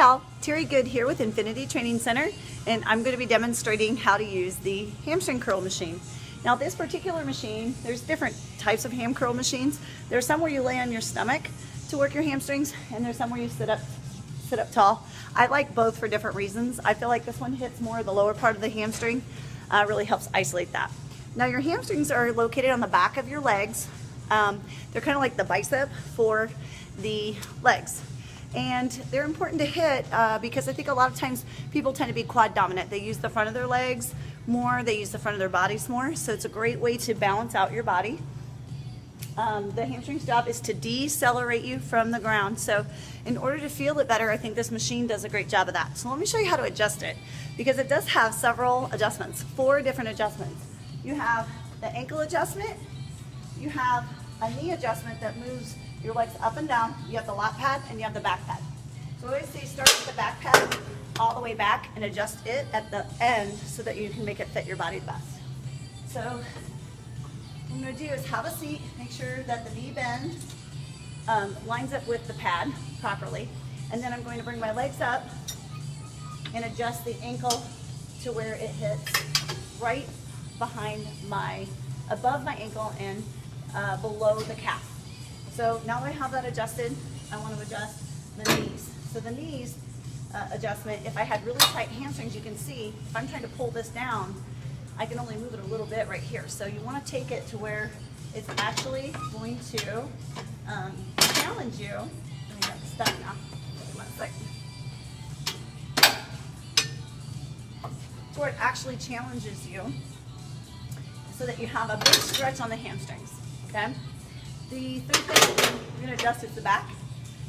all, Terry Good here with Infinity Training Center, and I'm going to be demonstrating how to use the hamstring curl machine. Now this particular machine, there's different types of ham curl machines. There's some where you lay on your stomach to work your hamstrings, and there's some where you sit up tall. I like both for different reasons. I feel like this one hits more of the lower part of the hamstring, really helps isolate that. Now your hamstrings are located on the back of your legs. They're kind of like the bicep for the legs. And they're important to hit because I think a lot of times people tend to be quad dominant. They use the front of their legs more, they use the front of their bodies more, so it's a great way to balance out your body. The hamstring's job is to decelerate you from the ground, so in order to feel it better, I think this machine does a great job of that. So let me show you how to adjust it, because it does have several adjustments, 4 different adjustments. You have the ankle adjustment, you have a knee adjustment that moves your legs up and down, you have the lat pad, and you have the back pad. So I always say start with the back pad all the way back and adjust it at the end so that you can make it fit your body best. So what I'm going to do is have a seat, make sure that the knee bend lines up with the pad properly, and then I'm going to bring my legs up and adjust the ankle to where it hits right behind above my ankle and below the calf. So now that I have that adjusted, I want to adjust the knees. So the knees adjustment, if I had really tight hamstrings, you can see if I'm trying to pull this down, I can only move it a little bit right here. So you want to take it to where it's actually going to challenge you. Let me get stuck now. One second. Where it actually challenges you so that you have a big stretch on the hamstrings. Okay? The third thing we're going to adjust is the back,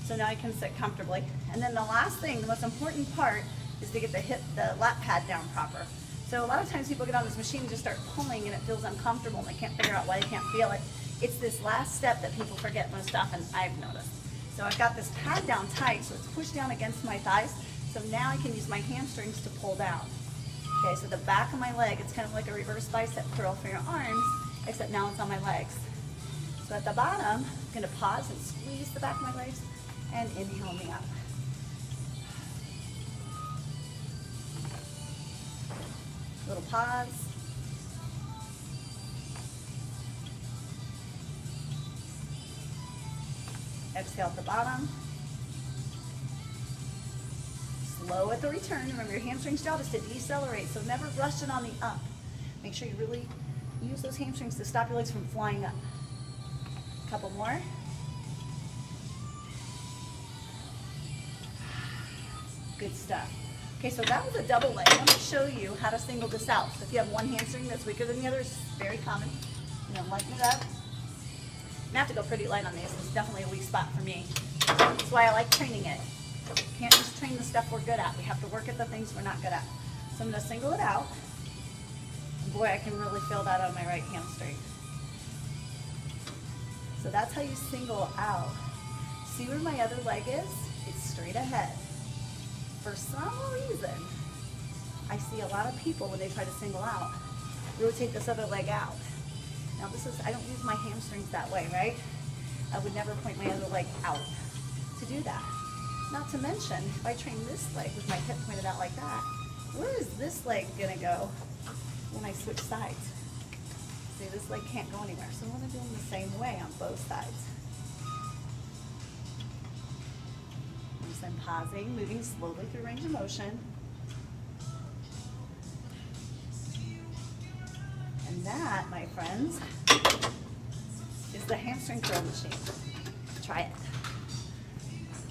so now you can sit comfortably. And then the last thing, the most important part, is to get the lat pad down proper. So a lot of times people get on this machine and just start pulling and it feels uncomfortable and they can't figure out why they can't feel it. It's this last step that people forget most often, I've noticed. So I've got this pad down tight, so it's pushed down against my thighs, so now I can use my hamstrings to pull down. Okay, so the back of my leg, it's kind of like a reverse bicep curl for your arms, except now it's on my legs. So at the bottom, I'm going to pause and squeeze the back of my legs and inhale me up. Little pause. Exhale at the bottom. Slow at the return. Remember, your hamstring's job is to decelerate, so never rush it on the up. Make sure you really use those hamstrings to stop your legs from flying up. Couple more. Good stuff. Okay, so that was a double leg. I'm going to show you how to single this out. So if you have one hamstring that's weaker than the other, it's very common. You know, lighten it up. I have to go pretty light on these. It's definitely a weak spot for me. That's why I like training it. We can't just train the stuff we're good at. We have to work at the things we're not good at. So I'm going to single it out. And boy, I can really feel that on my right hamstring. So that's how you single out. See where my other leg is? It's straight ahead. For some reason, I see a lot of people when they try to single out, rotate this other leg out. Now I don't use my hamstrings that way, right? I would never point my other leg out to do that. Not to mention, if I train this leg with my hip pointed out like that, where is this leg gonna go when I switch sides? See, this leg can't go anywhere, so I want to do them the same way on both sides. Just then pausing, moving slowly through range of motion. And that, my friends, is the hamstring curl machine. Try it.